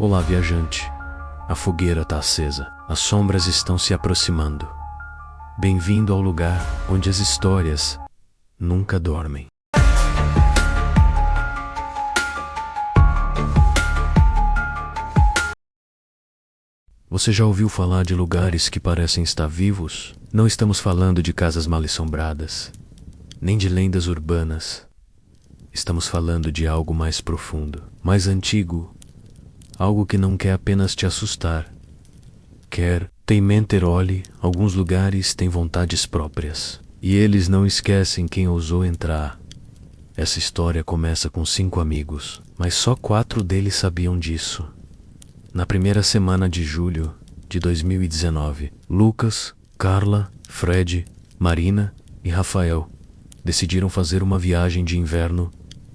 Olá, viajante. A fogueira está acesa. As sombras estão se aproximando. Bem-vindo ao lugar onde as histórias nunca dormem. Você já ouviu falar de lugares que parecem estar vivos? Não estamos falando de casas mal-assombradas, nem de lendas urbanas. Estamos falando de algo mais profundo, mais antigo, algo que não quer apenas te assustar. Tem mente olhe, alguns lugares têm vontades próprias, e eles não esquecem quem ousou entrar. Essa história começa com 5 amigos, mas só 4 deles sabiam disso. Na primeira semana de julho de 2019, Lucas, Carla, Fred, Marina e Rafael decidiram fazer uma viagem de inverno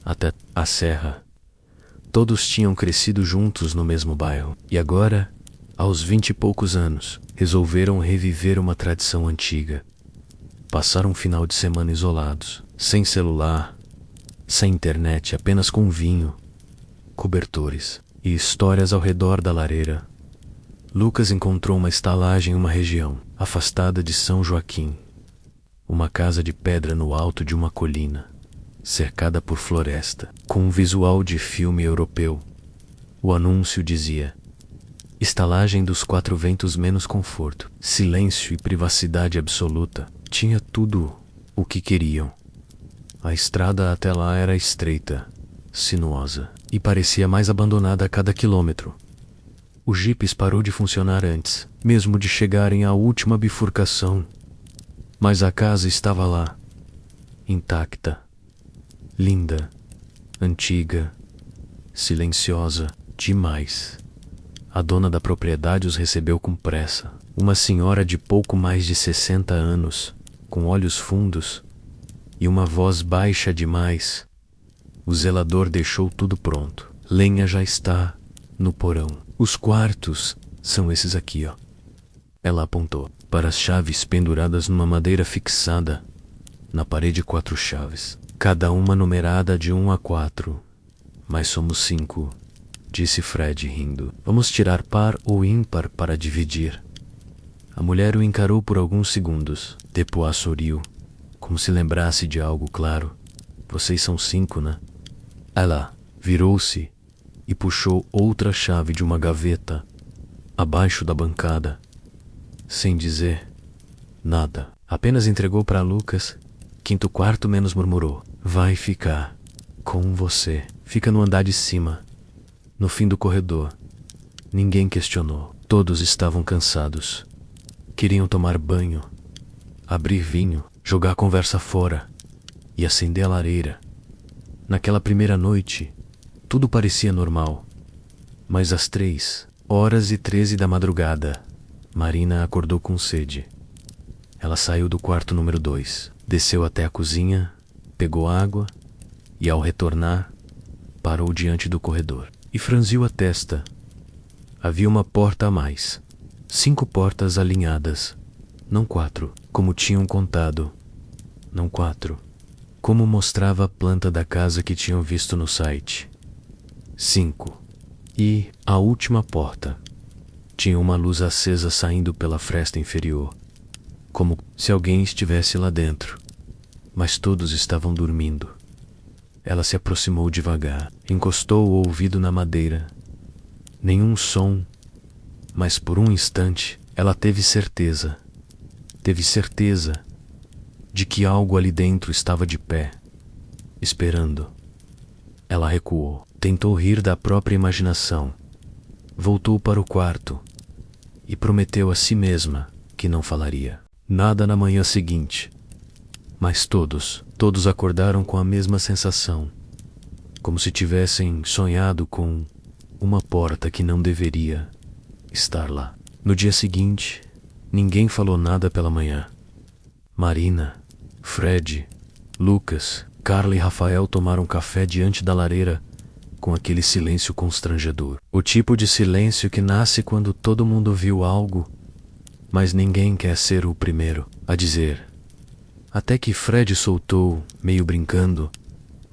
até a serra. Todos tinham crescido juntos no mesmo bairro, e agora, aos 20 e poucos anos, resolveram reviver uma tradição antiga. Passaram um final de semana isolados, sem celular, sem internet, apenas com vinho, cobertores e histórias ao redor da lareira. Lucas encontrou uma estalagem em uma região afastada de São Joaquim. Uma casa de pedra no alto de uma colina, cercada por floresta, com um visual de filme europeu. O anúncio dizia: estalagem dos 4 ventos, menos conforto, silêncio e privacidade absoluta. Tinha tudo o que queriam. A estrada até lá era estreita, sinuosa, e parecia mais abandonada a cada quilômetro. O Jeep parou de funcionar antes, mesmo de chegarem à última bifurcação. Mas a casa estava lá, intacta, linda, antiga, silenciosa demais. A dona da propriedade os recebeu com pressa. Uma senhora de pouco mais de 60 anos, com olhos fundos e uma voz baixa demais. O zelador deixou tudo pronto. Lenha já está no porão. Os quartos são esses aqui, ó. Ela apontou para as chaves penduradas numa madeira fixada na parede. 4 chaves, cada uma numerada de 1 a 4. Mas somos 5, disse Fred rindo. Vamos tirar par ou ímpar para dividir. A mulher o encarou por alguns segundos, depois sorriu, como se lembrasse de algo claro. Vocês são 5, né? Ela virou-se e puxou outra chave de uma gaveta abaixo da bancada, sem dizer nada. Apenas entregou para Lucas. 5º quarto, menos murmurou: vai ficar com você. Fica no andar de cima, no fim do corredor. Ninguém questionou. Todos estavam cansados. Queriam tomar banho, abrir vinho, jogar a conversa fora e acender a lareira. Naquela primeira noite, tudo parecia normal. Mas às 3h13 da madrugada, Marina acordou com sede. Ela saiu do quarto número 2, desceu até a cozinha, pegou água e, ao retornar, parou diante do corredor e franziu a testa. Havia uma porta a mais. 5 portas alinhadas, não 4, como tinham contado. Não 4, como mostrava a planta da casa que tinham visto no site. 5. E a última porta tinha uma luz acesa saindo pela fresta inferior, como se alguém estivesse lá dentro, mas todos estavam dormindo. Ela se aproximou devagar, encostou o ouvido na madeira. Nenhum som, mas por um instante ela teve certeza de que algo ali dentro estava de pé, esperando. Ela recuou, tentou rir da própria imaginação, voltou para o quarto e prometeu a si mesma que não falaria nada na manhã seguinte. Mas todos acordaram com a mesma sensação, como se tivessem sonhado com uma porta que não deveria estar lá. No dia seguinte, ninguém falou nada pela manhã. Marina, Fred, Lucas, Carla e Rafael tomaram café diante da lareira com aquele silêncio constrangedor. O tipo de silêncio que nasce quando todo mundo viu algo, mas ninguém quer ser o primeiro a dizer. Até que Fred soltou, meio brincando: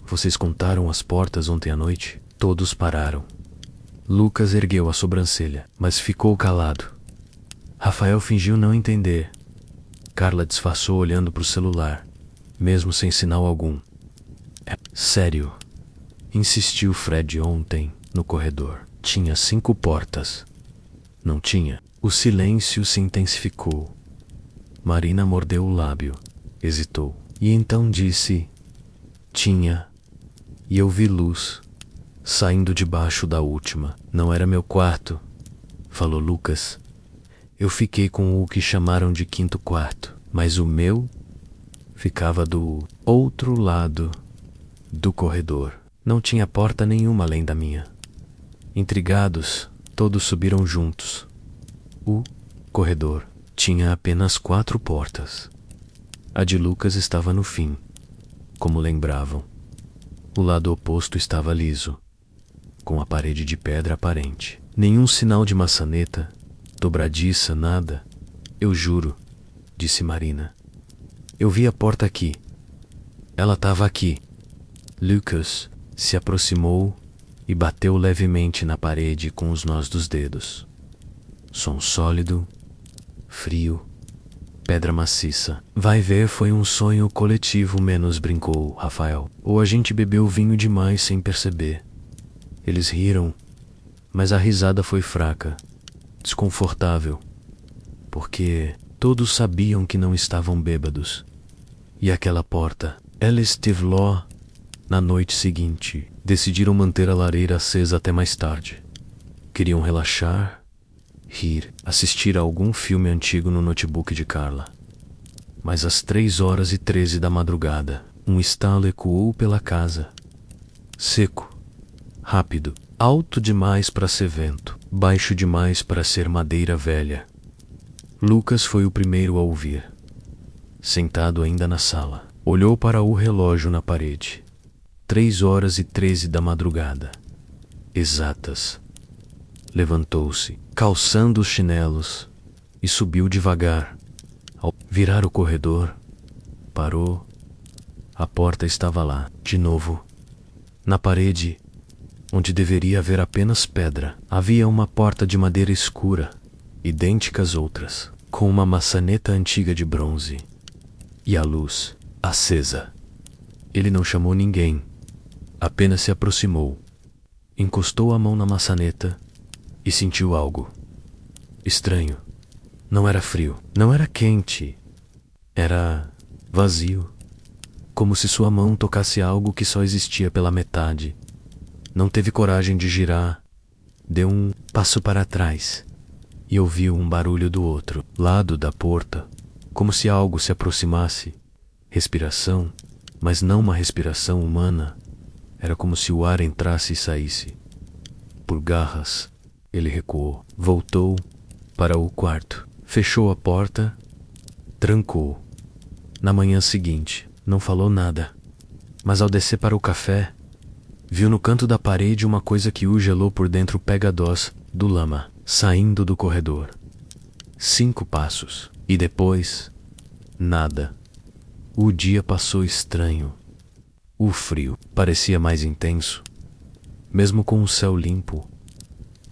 vocês contaram as portas ontem à noite? Todos pararam. Lucas ergueu a sobrancelha, mas ficou calado. Rafael fingiu não entender. Carla disfarçou olhando para o celular, mesmo sem sinal algum. É sério, insistiu Fred ontem, no corredor. Tinha 5 portas. Não tinha. O silêncio se intensificou. Marina mordeu o lábio, hesitou, e então disse: tinha. E eu vi luz, saindo debaixo da última. Não era meu quarto, falou Lucas. Eu fiquei com o que chamaram de quinto quarto, mas o meu ficava do outro lado do corredor. Não tinha porta nenhuma além da minha. Intrigados, todos subiram juntos. O corredor tinha apenas 4 portas. A de Lucas estava no fim, como lembravam. O lado oposto estava liso, com a parede de pedra aparente. Nenhum sinal de maçaneta, dobradiça, nada. Eu juro, disse Marina. Eu vi a porta aqui. Ela estava aqui. Lucas se aproximou e bateu levemente na parede com os nós dos dedos. Som sólido, frio, pedra maciça. Vai ver, foi um sonho coletivo, menos brincou Rafael. Ou a gente bebeu vinho demais sem perceber. Eles riram, mas a risada foi fraca, desconfortável, porque todos sabiam que não estavam bêbados. E aquela porta, ela esteve lá na noite seguinte. Decidiram manter a lareira acesa até mais tarde. Queriam relaxar, rir, assistir a algum filme antigo no notebook de Carla. Mas às 3h13 da madrugada, um estalo ecoou pela casa. Seco, rápido, alto demais para ser vento, baixo demais para ser madeira velha. Lucas foi o primeiro a ouvir. Sentado ainda na sala, olhou para o relógio na parede. 3h13 da madrugada. Exatas. Levantou-se, calçando os chinelos, e subiu devagar. Ao virar o corredor, parou. A porta estava lá, de novo. Na parede, onde deveria haver apenas pedra, havia uma porta de madeira escura, idêntica às outras, com uma maçaneta antiga de bronze. E a luz, acesa. Ele não chamou ninguém, apenas se aproximou, encostou a mão na maçaneta e sentiu algo estranho. Não era frio, não era quente, era vazio, como se sua mão tocasse algo que só existia pela metade. Não teve coragem de girar, deu um passo para trás e ouviu um barulho do outro lado da porta, como se algo se aproximasse. Respiração, mas não uma respiração humana. Era como se o ar entrasse e saísse. Por garras, ele recuou, voltou para o quarto, fechou a porta, trancou. Na manhã seguinte, não falou nada, mas ao descer para o café, viu no canto da parede uma coisa que o gelou por dentro. Pega-dós do lama, saindo do corredor. 5 passos, e depois, nada. O dia passou estranho. O frio parecia mais intenso. Mesmo com o céu limpo,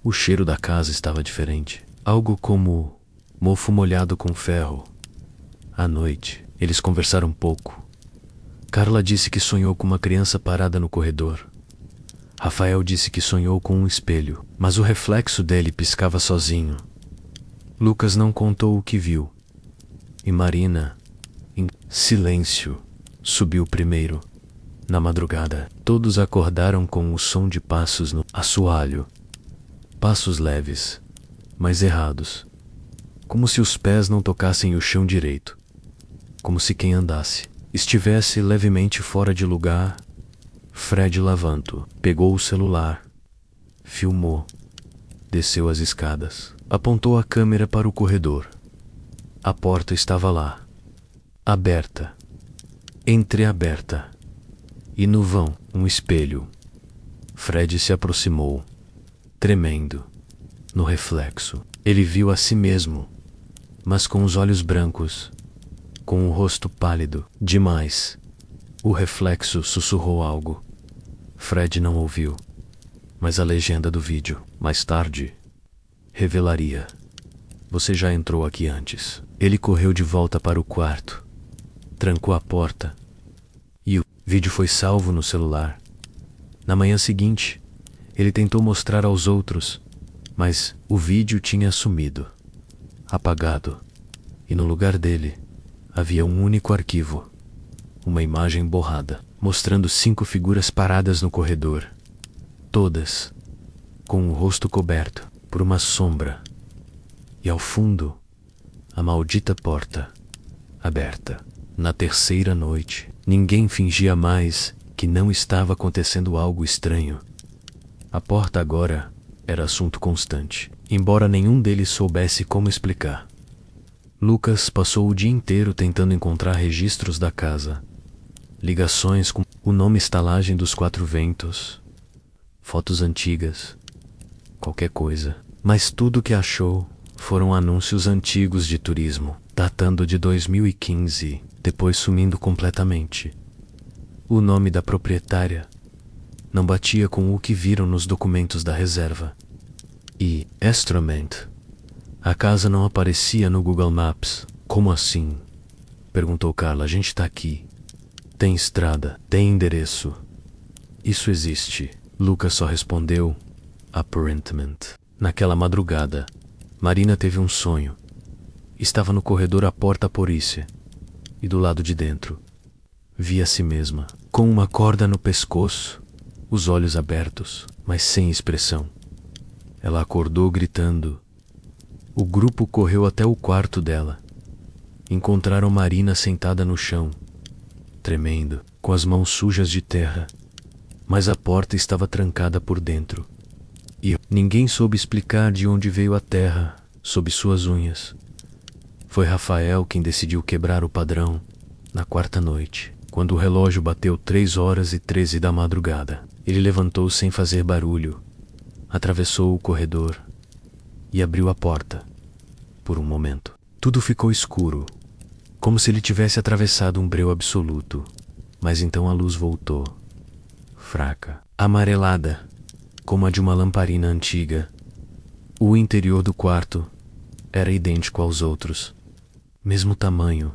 o cheiro da casa estava diferente. Algo como mofo molhado com ferro. À noite, eles conversaram pouco. Carla disse que sonhou com uma criança parada no corredor. Rafael disse que sonhou com um espelho, mas o reflexo dele piscava sozinho. Lucas não contou o que viu. E Marina, em silêncio, subiu primeiro. Na madrugada, todos acordaram com o som de passos no assoalho. Passos leves, mas errados. Como se os pés não tocassem o chão direito. Como se quem andasse estivesse levemente fora de lugar. Fred levantou, pegou o celular, filmou, desceu as escadas, apontou a câmera para o corredor. A porta estava lá, aberta, entreaberta. E no vão, um espelho. Fred se aproximou, tremendo. No reflexo, ele viu a si mesmo, mas com os olhos brancos, com o rosto pálido demais. O reflexo sussurrou algo. Fred não ouviu. Mas a legenda do vídeo, mais tarde, revelaria: você já entrou aqui antes. Ele correu de volta para o quarto, trancou a porta e o vídeo foi salvo no celular. Na manhã seguinte, ele tentou mostrar aos outros, mas o vídeo tinha sumido, apagado, e no lugar dele havia um único arquivo, uma imagem borrada, mostrando 5 figuras paradas no corredor, todas com o rosto coberto por uma sombra, e ao fundo, a maldita porta aberta. Na terceira noite, ninguém fingia mais que não estava acontecendo algo estranho. A porta agora era assunto constante, embora nenhum deles soubesse como explicar. Lucas passou o dia inteiro tentando encontrar registros da casa, ligações com o nome Estalagem dos Quatro Ventos, fotos antigas, qualquer coisa. Mas tudo que achou foram anúncios antigos de turismo, datando de 2015, depois sumindo completamente. O nome da proprietária não batia com o que viram nos documentos da reserva. E, estranhamente, a casa não aparecia no Google Maps. Como assim? Perguntou Carla. A gente tá aqui. Tem estrada, tem endereço. Isso existe. Lucas só respondeu: aparentemente. Naquela madrugada, Marina teve um sonho. Estava no corredor à porta porícia, e do lado de dentro, via a si mesma, com uma corda no pescoço, os olhos abertos, mas sem expressão. Ela acordou gritando. O grupo correu até o quarto dela. Encontraram Marina sentada no chão, tremendo, com as mãos sujas de terra, mas a porta estava trancada por dentro. E ninguém soube explicar de onde veio a terra sob suas unhas. Foi Rafael quem decidiu quebrar o padrão na quarta noite, quando o relógio bateu 3h13 da madrugada. Ele levantou sem fazer barulho, atravessou o corredor e abriu a porta. Por um momento, tudo ficou escuro, como se ele tivesse atravessado um breu absoluto. Mas então a luz voltou, fraca, amarelada, como a de uma lamparina antiga. O interior do quarto era idêntico aos outros. Mesmo tamanho,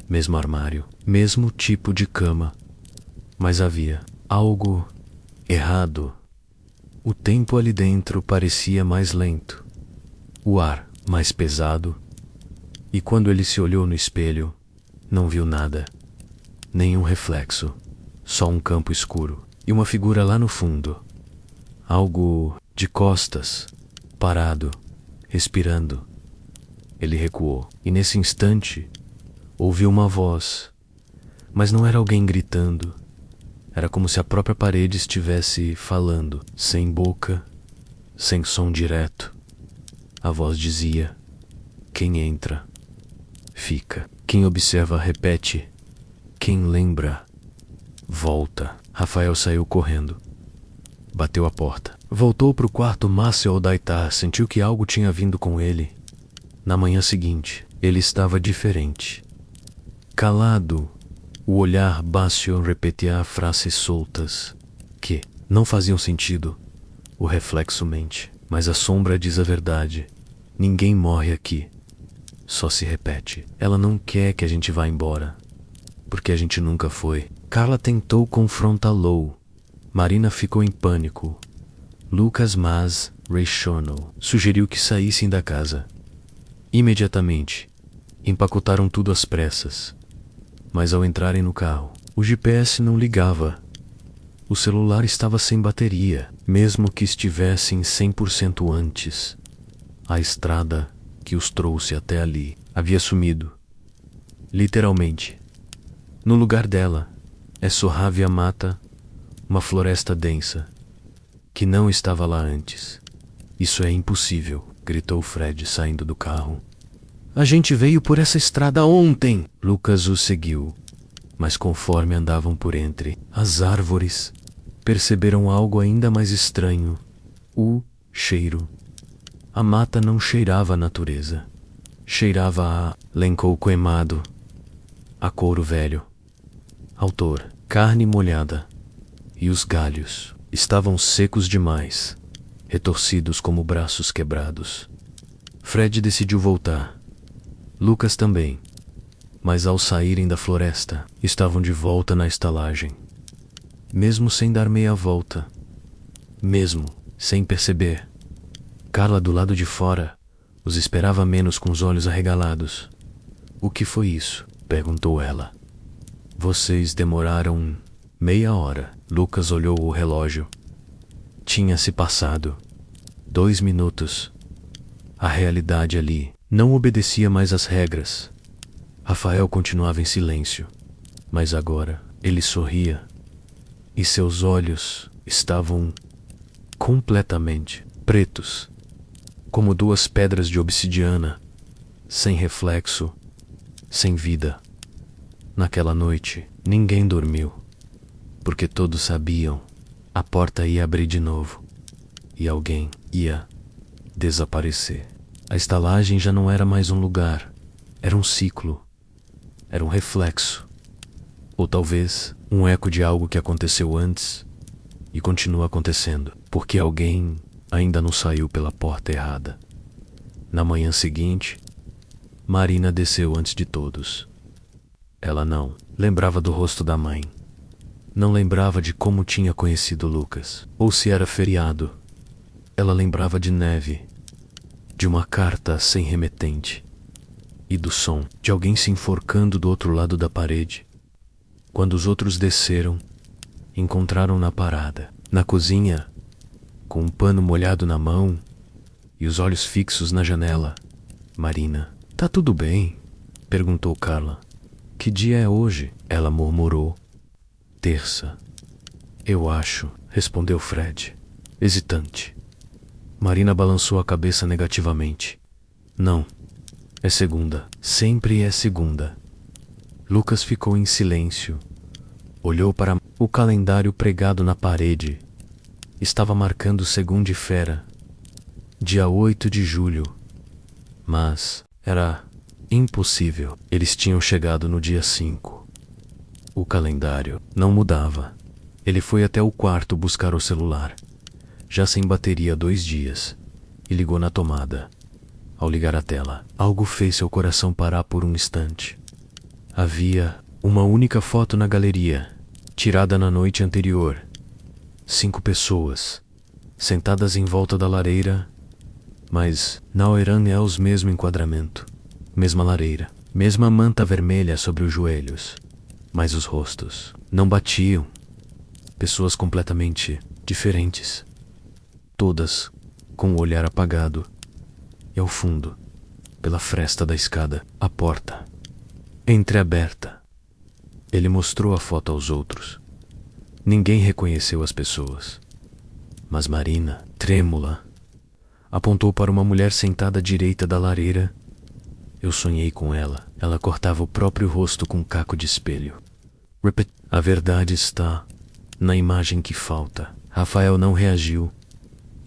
mesmo armário, mesmo tipo de cama. Mas havia algo errado. O tempo ali dentro parecia mais lento, o ar mais pesado, e quando ele se olhou no espelho, não viu nada, nenhum reflexo, só um campo escuro e uma figura lá no fundo, algo de costas, parado, respirando. Ele recuou, e nesse instante, ouviu uma voz, mas não era alguém gritando. Era como se a própria parede estivesse falando, sem boca, sem som direto. A voz dizia: quem entra, fica. Quem observa, repete. Quem lembra, volta. Rafael saiu correndo. Bateu a porta. Voltou para o quarto. Márcio Aldaitar sentiu que algo tinha vindo com ele. Na manhã seguinte, ele estava diferente. Calado, o olhar baixo repetia frases soltas, que não faziam sentido. O reflexo mente, mas a sombra diz a verdade. Ninguém morre aqui. Só se repete. Ela não quer que a gente vá embora, porque a gente nunca foi. Carla tentou confrontá-lo. Marina ficou em pânico. Lucas mas reaccionou. Sugeriu que saíssem da casa. Imediatamente, empacotaram tudo às pressas. Mas ao entrarem no carro, o GPS não ligava. O celular estava sem bateria, mesmo que estivesse em 100% antes. A estrada que os trouxe até ali havia sumido. Literalmente. No lugar dela, é Sorrávia mata, uma floresta densa, que não estava lá antes. Isso é impossível, gritou Fred saindo do carro. A gente veio por essa estrada ontem. Lucas o seguiu, mas conforme andavam por entre as árvores, perceberam algo ainda mais estranho. O cheiro. A mata não cheirava a natureza. Cheirava a lençol queimado, a couro velho. Autor, carne molhada e os galhos, estavam secos demais, retorcidos como braços quebrados. Fred decidiu voltar. Lucas também. Mas ao saírem da floresta, estavam de volta na estalagem. Mesmo sem dar meia volta. Mesmo sem perceber. Carla, do lado de fora, os esperava menos com os olhos arregalados. O que foi isso? Perguntou ela. Vocês demoraram meia hora. Lucas olhou o relógio. Tinha se passado 2 minutos. A realidade ali não obedecia mais às regras. Rafael continuava em silêncio, mas agora ele sorria e seus olhos estavam completamente pretos, como 2 pedras de obsidiana, sem reflexo, sem vida. Naquela noite, ninguém dormiu, porque todos sabiam, a porta ia abrir de novo e alguém ia desaparecer. A estalagem já não era mais um lugar, era um ciclo, era um reflexo, ou talvez um eco de algo que aconteceu antes e continua acontecendo, porque alguém ainda não saiu pela porta errada. Na manhã seguinte, Marina desceu antes de todos. Ela não lembrava do rosto da mãe. Não lembrava de como tinha conhecido Lucas, ou se era feriado. Ela lembrava de neve, de uma carta sem remetente e do som de alguém se enforcando do outro lado da parede. Quando os outros desceram, encontraram na parada, na cozinha, com um pano molhado na mão e os olhos fixos na janela. Marina. Tá tudo bem? Perguntou Carla. Que dia é hoje? Ela murmurou. Terça. Eu acho, respondeu Fred, hesitante. Marina balançou a cabeça negativamente. Não, é segunda. Sempre é segunda. Lucas ficou em silêncio. Olhou para o calendário pregado na parede. Estava marcando segunda-feira, dia 8 de julho. Mas era impossível. Eles tinham chegado no dia 5. O calendário não mudava. Ele foi até o quarto buscar o celular, já sem bateria há 2 dias, e ligou na tomada. Ao ligar a tela, algo fez seu coração parar por um instante. Havia uma única foto na galeria, tirada na noite anterior. 5 pessoas, sentadas em volta da lareira, mas não eram os mesmo enquadramento, mesma lareira, mesma manta vermelha sobre os joelhos, mas os rostos não batiam. Pessoas completamente diferentes, todas com o olhar apagado, e ao fundo, pela fresta da escada, a porta, entreaberta. Ele mostrou a foto aos outros. Ninguém reconheceu as pessoas, mas Marina, trêmula, apontou para uma mulher sentada à direita da lareira. Eu sonhei com ela. Ela cortava o próprio rosto com um caco de espelho. A verdade está na imagem que falta. Rafael não reagiu.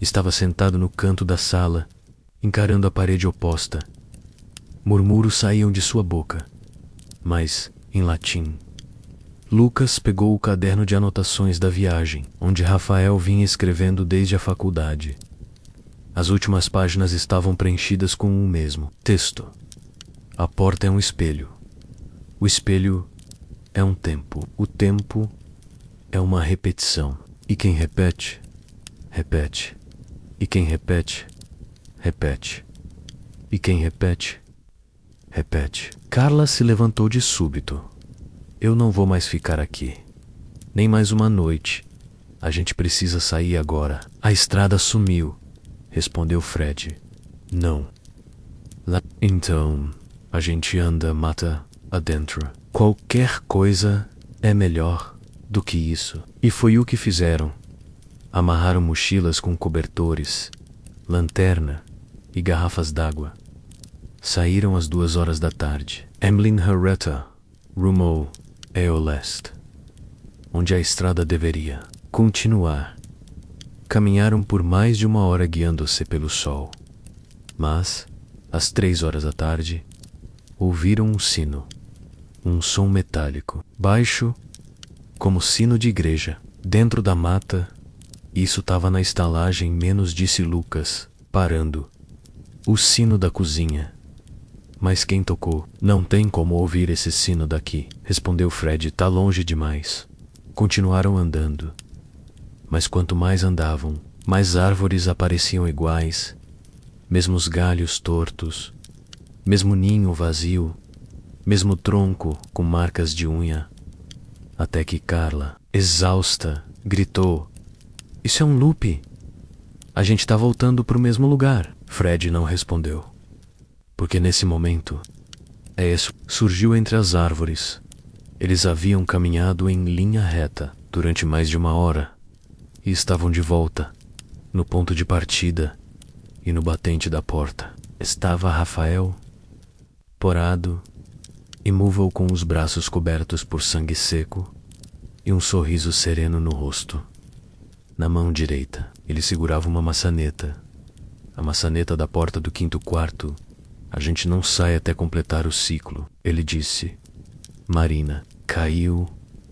Estava sentado no canto da sala, encarando a parede oposta. Murmúrios saíam de sua boca, mas em latim. Lucas pegou o caderno de anotações da viagem, onde Rafael vinha escrevendo desde a faculdade. As últimas páginas estavam preenchidas com o mesmo texto. A porta é um espelho. O espelho é um tempo. O tempo é uma repetição. E quem repete, repete. E quem repete, repete. E quem repete, repete. Carla se levantou de súbito. Eu não vou mais ficar aqui. Nem mais uma noite. A gente precisa sair agora. A estrada sumiu, respondeu Fred. Não. Então, a gente anda mata adentro. Qualquer coisa é melhor do que isso. E foi o que fizeram. Amarraram mochilas com cobertores, lanterna e garrafas d'água. Saíram às 2 horas da tarde. Emmeline Harreta rumou ao leste, onde a estrada deveria continuar. Caminharam por mais de 1 hora guiando-se pelo sol. Mas, às 3 horas da tarde, ouviram um sino. Um som metálico, baixo, como sino de igreja. Dentro da mata, Isso estava na estalagem menos, disse Lucas, parando. O sino da cozinha. Mas quem tocou? Não tem como ouvir esse sino daqui, respondeu Fred. Tá longe demais. Continuaram andando. Mas quanto mais andavam, mais árvores apareciam iguais, mesmos galhos tortos, mesmo ninho vazio, mesmo tronco com marcas de unha. Até que Carla, exausta, gritou: "Isso é um loop! A gente tá voltando pro mesmo lugar." Fred não respondeu. Porque nesse momento, isso surgiu entre as árvores. Eles haviam caminhado em linha reta durante mais de 1 hora e estavam de volta, no ponto de partida e no batente da porta. Estava Rafael, porado, imóvel, com os braços cobertos por sangue seco e um sorriso sereno no rosto. Na mão direita, ele segurava uma maçaneta. A maçaneta da porta do 5º quarto. "A gente não sai até completar o ciclo", ele disse. Marina caiu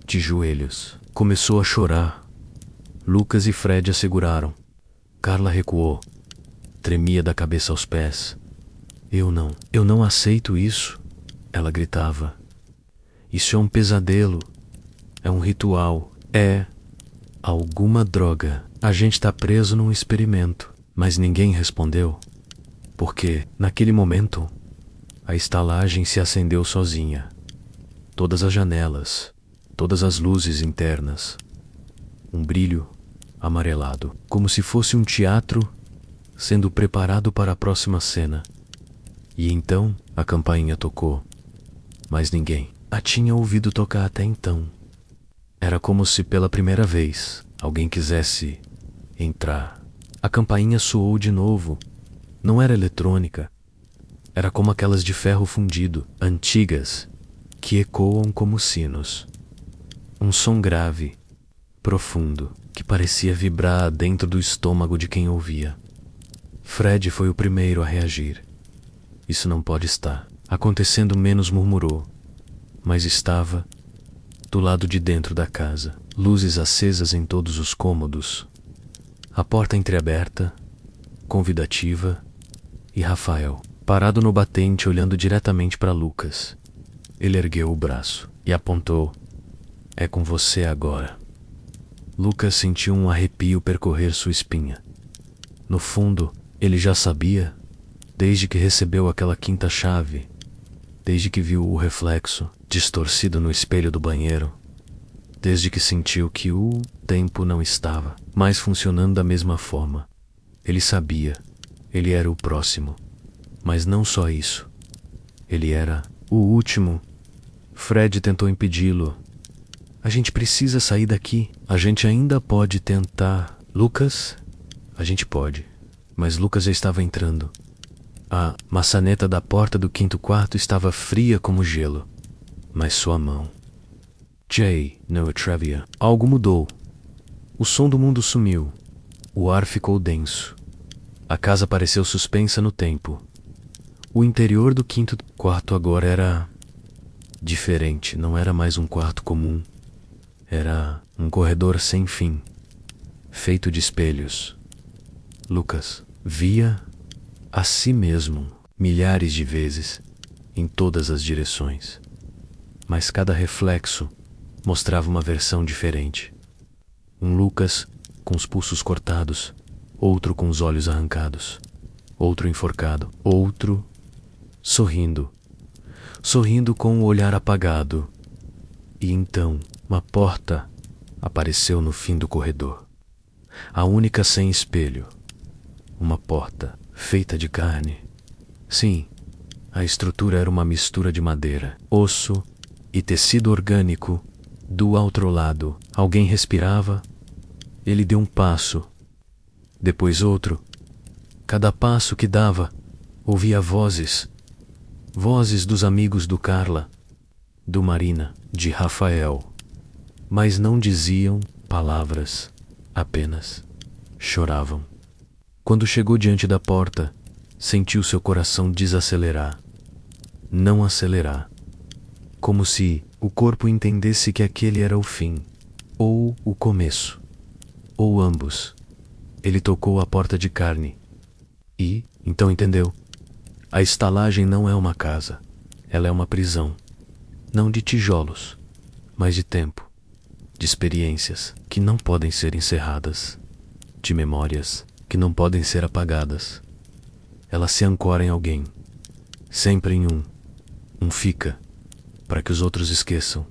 de joelhos. Começou a chorar. Lucas e Fred a seguraram. Carla recuou. Tremia da cabeça aos pés. Eu não aceito isso", ela gritava. "Isso é um pesadelo. É um ritual. É alguma droga. A gente tá preso num experimento." Mas ninguém respondeu, porque, naquele momento, a estalagem se acendeu sozinha. Todas as janelas, todas as luzes internas. Um brilho amarelado, como se fosse um teatro sendo preparado para a próxima cena. E então a campainha tocou, mas ninguém a tinha ouvido tocar até então. Era como se pela primeira vez alguém quisesse entrar. A campainha soou de novo. Não era eletrônica. Era como aquelas de ferro fundido, antigas, que ecoam como sinos. Um som grave, profundo, que parecia vibrar dentro do estômago de quem ouvia. Fred foi o primeiro a reagir. "Isso não pode estar acontecendo", menos murmurou. Mas estava do lado de dentro da casa. Luzes acesas em todos os cômodos. A porta entreaberta, convidativa, e Rafael, parado no batente, olhando diretamente para Lucas. Ele ergueu o braço e apontou: "É com você agora." Lucas sentiu um arrepio percorrer sua espinha. No fundo, ele já sabia, desde que recebeu aquela quinta chave, desde que viu o reflexo distorcido no espelho do banheiro, desde que sentiu que o tempo não estava mais funcionando da mesma forma. Ele sabia, ele era o próximo. Mas não só isso. Ele era o último. Fred tentou impedi-lo. "A gente precisa sair daqui. A gente ainda pode tentar." "Lucas, a gente pode." Mas Lucas já estava entrando. A maçaneta da porta do 5º quarto estava fria como gelo. Mas sua mão... Jay, no Trevia. Algo mudou. O som do mundo sumiu. O ar ficou denso. A casa pareceu suspensa no tempo. O interior do 5º quarto agora era diferente. Não era mais um quarto comum. Era um corredor sem fim, feito de espelhos. Lucas via a si mesmo milhares de vezes, em todas as direções. Mas cada reflexo mostrava uma versão diferente. Um Lucas com os pulsos cortados, outro com os olhos arrancados, outro enforcado, outro sorrindo com o olhar apagado. E então uma porta apareceu no fim do corredor, a única sem espelho. Uma porta feita de carne. Sim, a estrutura era uma mistura de madeira, osso e tecido orgânico. Do outro lado, alguém respirava. Ele deu um passo, depois outro. Cada passo que dava, ouvia vozes dos amigos do Carla, do Marina, de Rafael. Mas não diziam palavras, apenas choravam. Quando chegou diante da porta, sentiu seu coração desacelerar. Não acelerar. Como se o corpo entendesse que aquele era o fim, ou o começo. ou ambos. Ele tocou a porta de carne. E, então entendeu. A estalagem não é uma casa. Ela é uma prisão. Não de tijolos, mas de tempo. De experiências que não podem ser encerradas. De memórias que não podem ser apagadas. Ela se ancora em alguém. Sempre em um. Um fica, para que os outros esqueçam.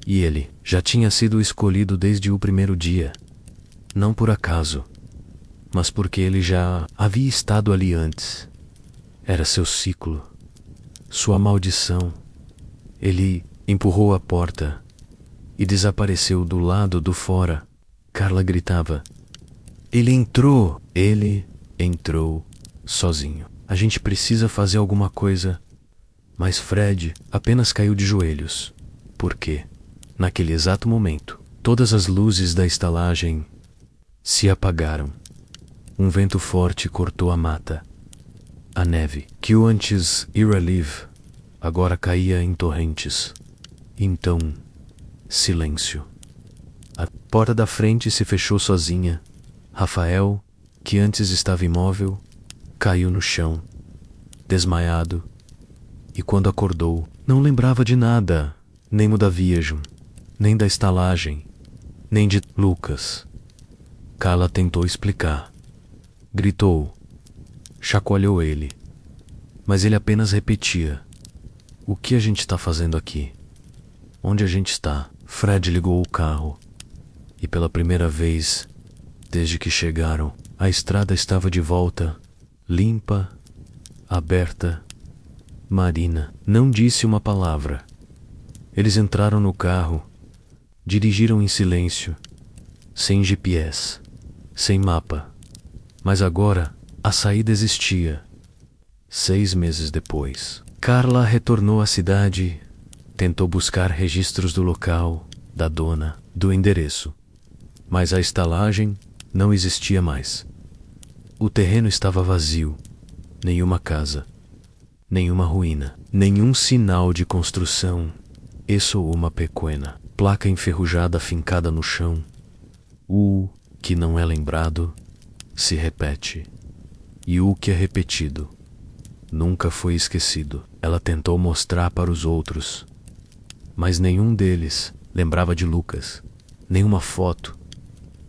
E ele já tinha sido escolhido desde o primeiro dia. Não por acaso, mas porque ele já havia estado ali antes. Era seu ciclo, sua maldição. Ele empurrou a porta e desapareceu do lado do fora. Carla gritava. Ele entrou sozinho. A gente precisa fazer alguma coisa. Mas Fred apenas caiu de joelhos. Por quê? Naquele exato momento, todas as luzes da estalagem se apagaram. Um vento forte cortou a mata. A neve, que o antes ira live, agora caía em torrentes. Então, silêncio. A porta da frente se fechou sozinha. Rafael, que antes estava imóvel, caiu no chão, desmaiado. E quando acordou, não lembrava de nada, nem da viagem, nem da estalagem, nem de Lucas. Carla tentou explicar. Gritou. Chacoalhou ele. Mas ele apenas repetia. O que a gente está fazendo aqui? Onde a gente está? Fred ligou o carro. E pela primeira vez, desde que chegaram, a estrada estava de volta, limpa, aberta. Marina não disse uma palavra. Eles entraram no carro, dirigiram em silêncio, sem GPS, sem mapa. Mas agora a saída existia. 6 meses depois, Carla retornou à cidade, tentou buscar registros do local, da dona, do endereço. Mas a estalagem não existia mais. O terreno estava vazio, nenhuma casa. Nenhuma ruína, nenhum sinal de construção. Isso uma pequena placa enferrujada fincada no chão. O que não é lembrado se repete. E o que é repetido nunca foi esquecido. Ela tentou mostrar para os outros, mas nenhum deles lembrava de Lucas. Nenhuma foto,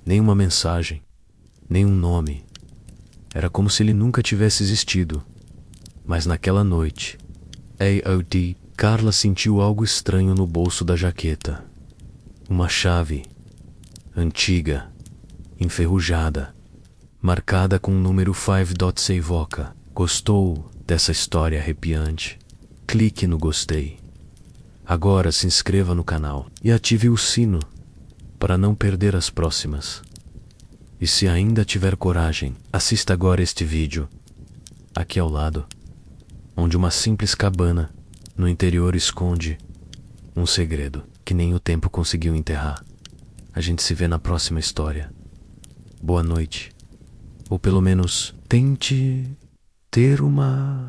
nenhuma mensagem, nenhum nome. Era como se ele nunca tivesse existido. Mas naquela noite, AOD, Carla sentiu algo estranho no bolso da jaqueta. Uma chave, antiga, enferrujada, marcada com o número 5.Savoca. Gostou dessa história arrepiante? Clique no gostei. Agora se inscreva no canal e ative o sino para não perder as próximas. E se ainda tiver coragem, assista agora este vídeo, aqui ao lado, onde uma simples cabana no interior esconde um segredo que nem o tempo conseguiu enterrar. A gente se vê na próxima história. Boa noite. Ou pelo menos tente ter uma